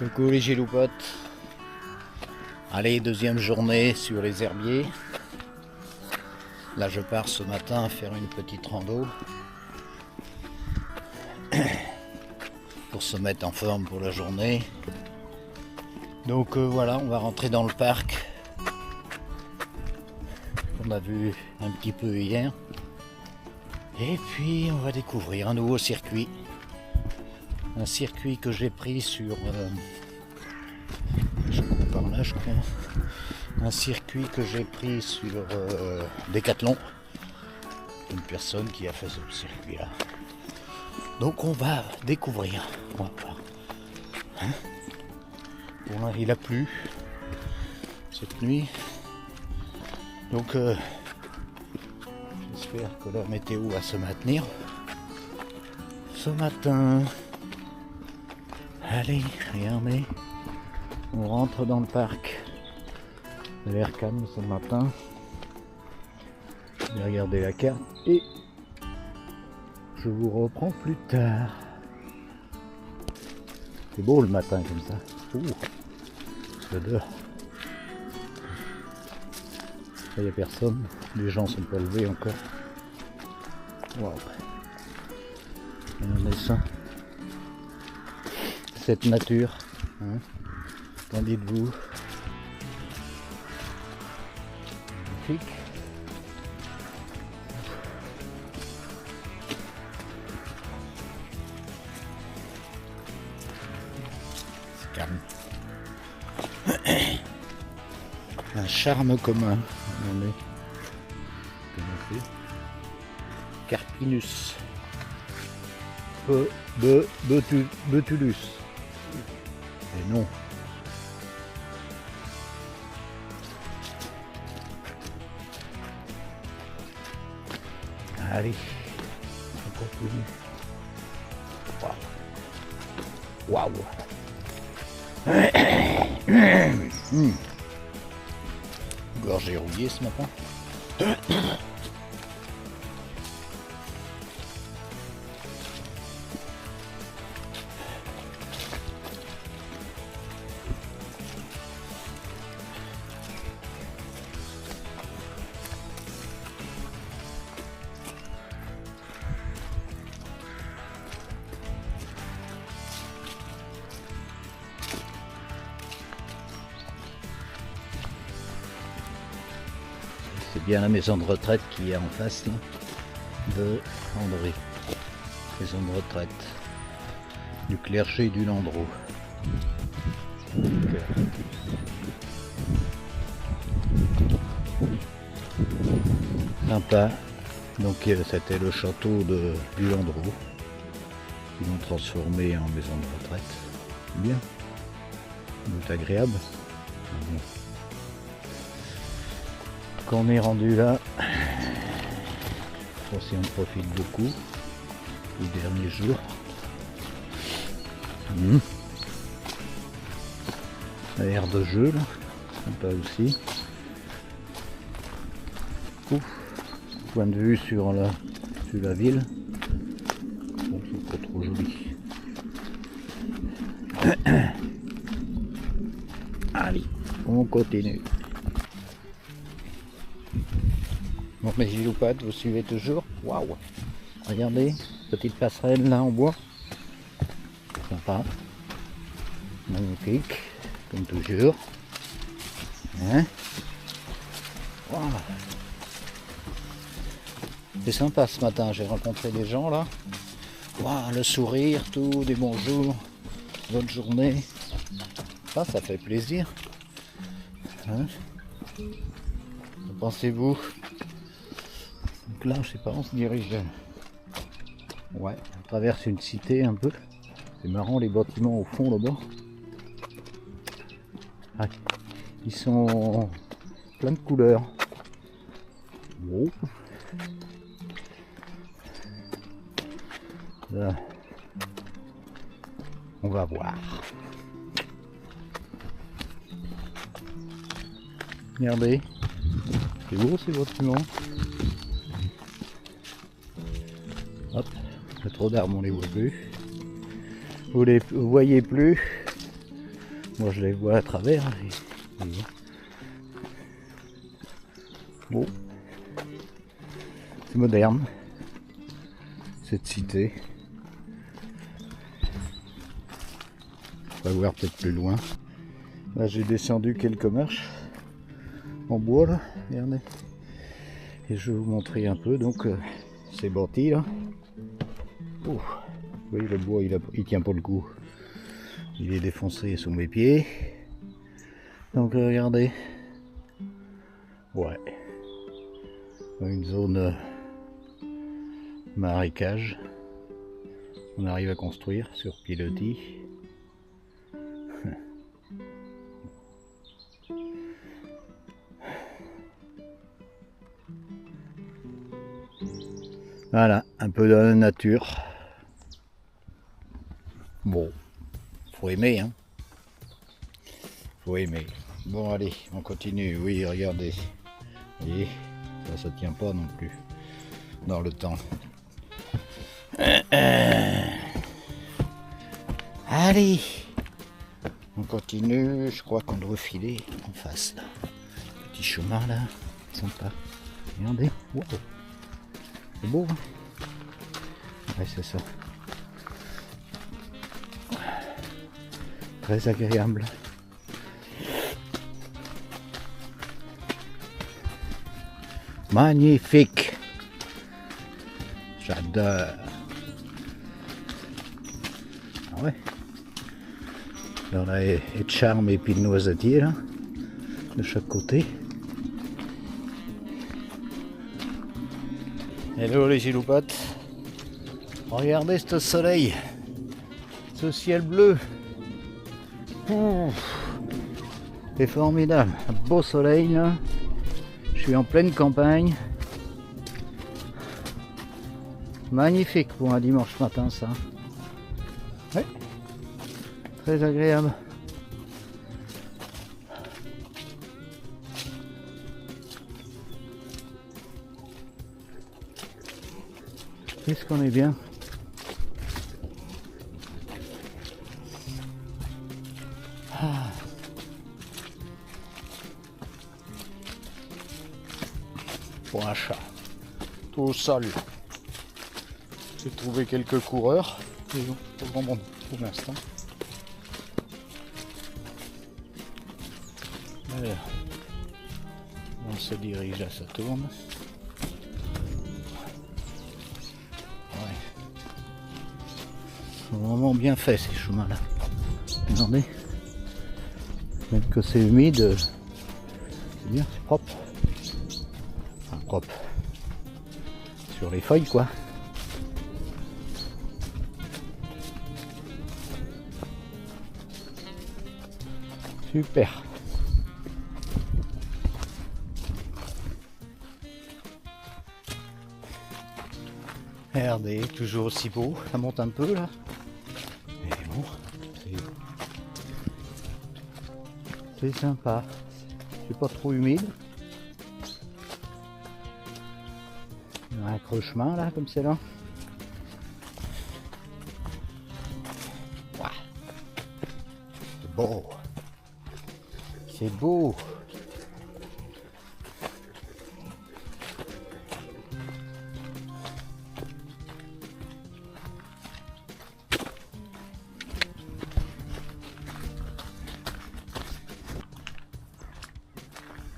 Coucou les giloupotes. Allez, deuxième journée sur les herbiers. Là je pars ce matin faire une petite rando pour se mettre en forme pour la journée. Donc voilà, on va rentrer dans le parc. On a vu un petit peu hier. Et puis on va découvrir un nouveau circuit. Un circuit que j'ai pris sur par là, je crois. Un circuit que j'ai pris sur Decathlon. Une personne qui a fait ce circuit là. Donc on va découvrir. On va voir. Hein, bon, là, il a plu cette nuit. Donc j'espère que la météo va se maintenir. Ce matin. Allez, regardez. On rentre dans le parc. Il a l'air calme ce matin. Je vais regarder la carte et je vous reprends plus tard. C'est beau le matin comme ça. Ouh, l'odeur. Il n'y a personne. Les gens sont pas levés encore. Waouh. Regardez ça. Cette nature. Hein, qu'en dites-vous? Magnifique. C'est calme. Un charme commun. On est. Carpinus. Betulus. Et non. Allez, on continue. Waouh. Waouh. Gorge rouillée ce matin. C'est bien la maison de retraite qui est en face là, de André. Maison de retraite du clergé du Landreau. Sympa. Donc c'était le château du Landreau. Ils l'ont transformé en maison de retraite. Bien. C'est agréable. Bon. Quand on est rendu là, aussi on profite beaucoup les derniers jours. L'air de jeu là, sympa aussi. Ouf. Point de vue sur la ville. Bon, c'est pas trop joli. Allez, on continue. Bon, mes giloupotes, vous suivez toujours. Waouh! Regardez, petite passerelle là en bois. Sympa. Magnifique, comme toujours. Hein? Wow. C'est sympa ce matin, j'ai rencontré des gens là. Wow, le sourire, tout, des bonjours, bonne journée. Ça fait plaisir. Hein? Que pensez-vous? Donc là, je sais pas, on se dirige. Ouais, on traverse une cité un peu. C'est marrant les bâtiments au fond là-bas. Ah, ils sont plein de couleurs. Wow. Là, on va voir. Regardez, c'est beau ces bâtiments. Hop, il y a trop d'arbres, on les voit plus. Vous voyez plus. Moi je les vois à travers. Bon, c'est moderne cette cité. On va voir peut-être plus loin. Là j'ai descendu quelques marches en bois là, regardez. Et je vais vous montrer un peu donc ces bâtis là. Oh, oui, le bois il tient pas le coup. Il est défoncé sous mes pieds. Donc regardez. Ouais. Une zone marécage. On arrive à construire sur pilotis. Voilà, un peu de la nature. Bon, faut aimer, hein. Faut aimer. Bon, allez, on continue. Oui, regardez. Vous voyez, ça tient pas non plus dans le temps. Allez, on continue. Je crois qu'on doit filer en face là. Petit chemin là, sympa. Regardez. Wow. C'est beau, hein? Ouais, c'est ça. Très agréable. Magnifique. J'adore. Ah ouais. Alors là, et de charme et puis de noisetier là, de chaque côté. Hello les giloupates. Regardez ce soleil, ce ciel bleu. C'est formidable, un beau soleil là. Je suis en pleine campagne. Magnifique pour un dimanche matin ça. Ouais. Très agréable. Qu'est-ce qu'on est bien. Pour un chat, tout seul. J'ai trouvé quelques coureurs, mais bon, pas grand monde pour l'instant. Alors, on se dirige, là ça tourne. Ouais. Ils sont vraiment bien faits ces chemins-là. Regardez, même que c'est humide, c'est bien, c'est propre. Propre sur les feuilles quoi. Super. Regardez, toujours aussi beau, ça monte un peu là. Mais bon, c'est sympa. C'est pas trop humide. Un creux-chemin là, comme c'est là. Wow. C'est beau. C'est beau.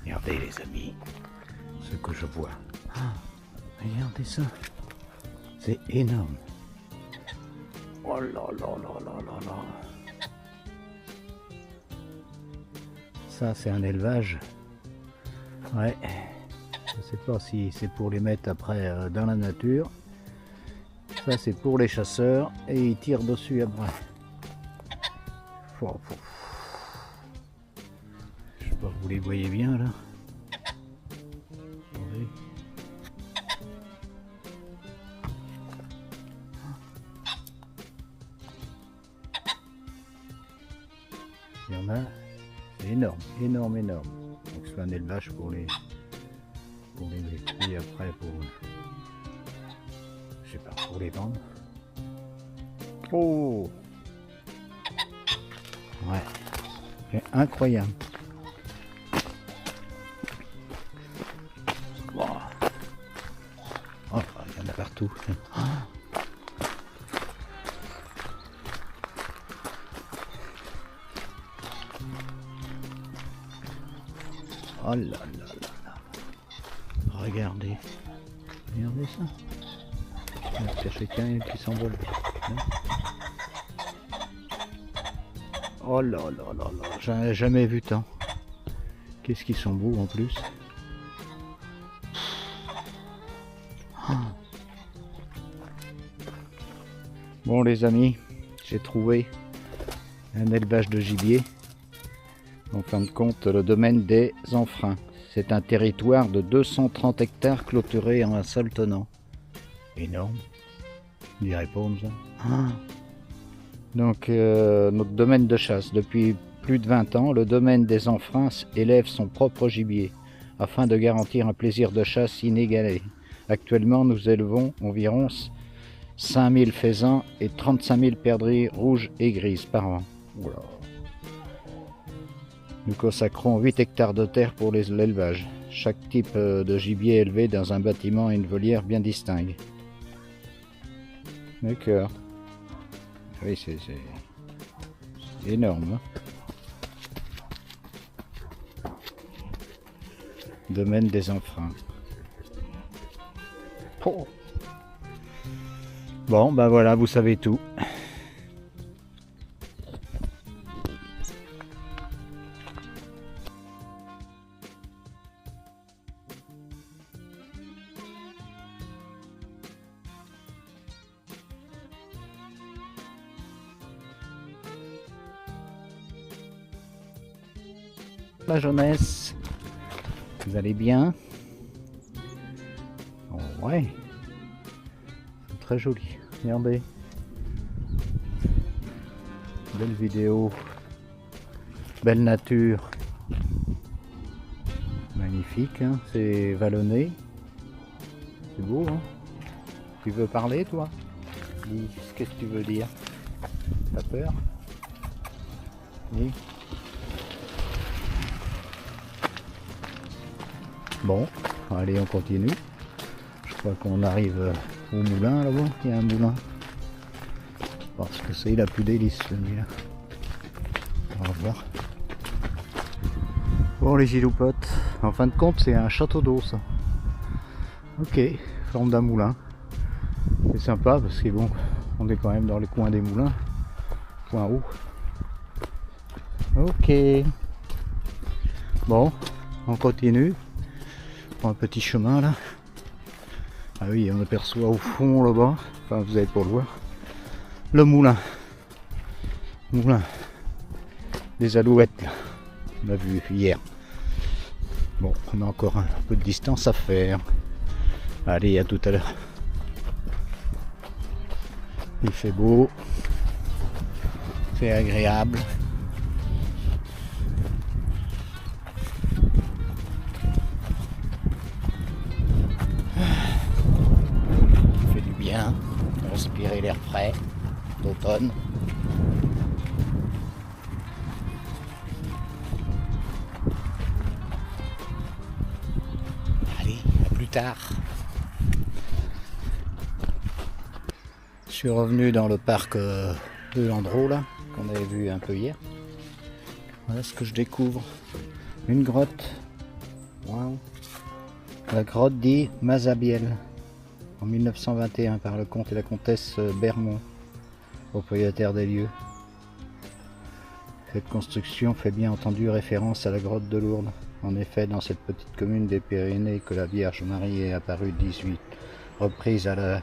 Regardez les amis, ce que je vois. Ah. Regardez ça, c'est énorme. Oh là là là là là là. Ça c'est un élevage. Ouais. Je sais pas si c'est pour les mettre après dans la nature. Ça c'est pour les chasseurs et ils tirent dessus après. Je sais pas, vous les voyez bien là. Attendez. Il y en a, c'est énorme, énorme, énorme. Donc c'est un élevage pour les puis après pour, je sais pas, pour les vendre. Oh, ouais, C'est incroyable. Wow. Oh, il y en a partout. Oh là là là là. Regardez. Regardez ça. Il y a chacun qui s'envole. Oh là là là là. J'en ai jamais vu tant. Qu'est-ce qu'ils sont beaux en plus. Bon les amis, j'ai trouvé un élevage de gibier. En fin de compte, le domaine des Enfreins. C'est un territoire de 230 hectares clôturé en un seul tenant. Énorme. On dirait pas comme ça. Donc, notre domaine de chasse. Depuis plus de 20 ans, le domaine des Enfreins élève son propre gibier afin de garantir un plaisir de chasse inégalé. Actuellement, nous élevons environ 5000 faisans et 35 000 perdrix rouges et grises par an. Oula. Nous consacrons 8 hectares de terre pour l'élevage. Chaque type de gibier est élevé dans un bâtiment et une volière bien distincts. D'accord. Oui, c'est énorme. Hein. Domaine des Enfreins. Oh. Bon, ben voilà, vous savez tout. La jeunesse, vous allez bien? Oh, ouais, c'est très joli, regardez, belle vidéo, belle nature, magnifique, hein? C'est vallonné, c'est beau, hein? Tu veux parler toi? Dis, qu'est-ce que tu veux dire? T'as peur? Oui. Bon, allez, on continue. Je crois qu'on arrive au moulin là-bas. Il y a un moulin. Parce que c'est la plus délice celui-là. On va voir. Bon les giloupotes, en fin de compte c'est un château d'eau ça. Ok, forme d'un moulin. C'est sympa parce que bon, on est quand même dans le coin des moulins. Point haut. Ok. Bon, on continue. Un petit chemin là. Ah oui, on aperçoit au fond là-bas, enfin vous allez pas le voir, le moulin. Moulin des alouettes là. On l'a vu hier. Bon, on a encore un peu de distance à faire. Allez, à tout à l'heure. Il fait beau. C'est agréable. Respirer l'air frais d'automne. Allez, à plus tard. Je suis revenu dans le parc de Landreau là, qu'on avait vu un peu hier. Voilà ce que je découvre. Une grotte. Wow. La grotte dit Mazabiel. En 1921 par le comte et la comtesse Bermond, propriétaires des lieux. Cette construction fait bien entendu référence à la grotte de Lourdes. En effet, dans cette petite commune des Pyrénées que la Vierge Marie est apparue 18 reprises à la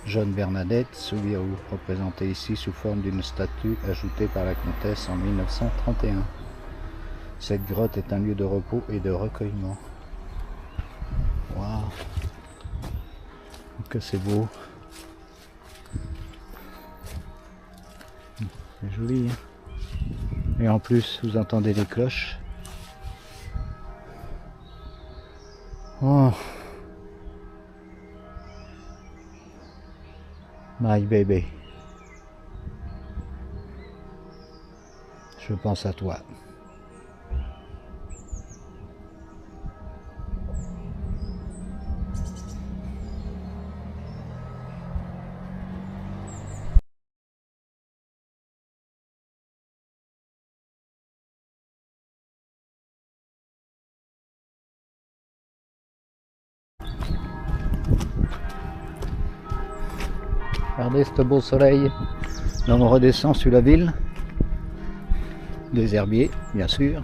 jeune Bernadette Soubirous, représentée ici sous forme d'une statue ajoutée par la comtesse en 1931. Cette grotte est un lieu de repos et de recueillement. Waouh! Que c'est beau, c'est joli, hein. Et en plus vous entendez les cloches. Oh, my baby, je pense à toi. Regardez ce beau soleil. Là on redescend sur la ville. Des herbiers, bien sûr.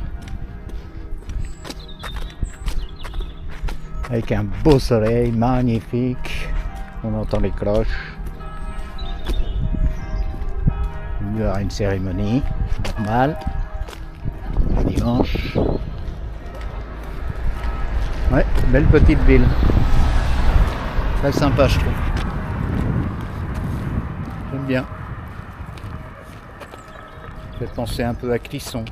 Avec un beau soleil magnifique. On entend les cloches. Il y aura une cérémonie normale. Dimanche. Ouais, belle petite ville. Très sympa je trouve. J'aime bien. Ça fait penser un peu à Clisson.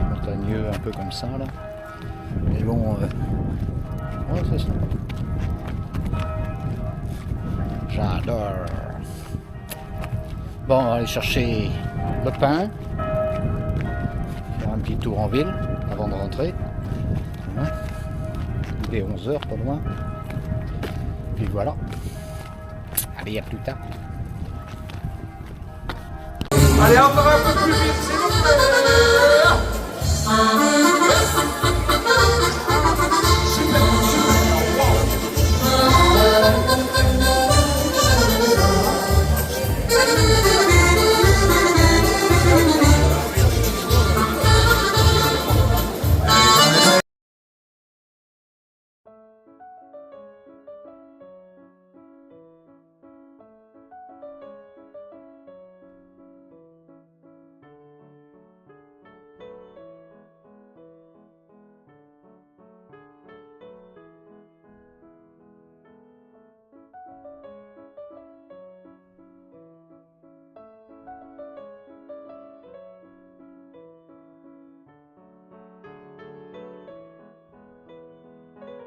Montagneux un peu comme ça là. Mais bon, ouais, c'est ça. J'adore. Bon, on va aller chercher le pain. Faire un petit tour en ville avant de rentrer. Hein. Il est 11 h, pas loin. Puis voilà. Allez, à plus tard. Allez, encore un peu plus vite,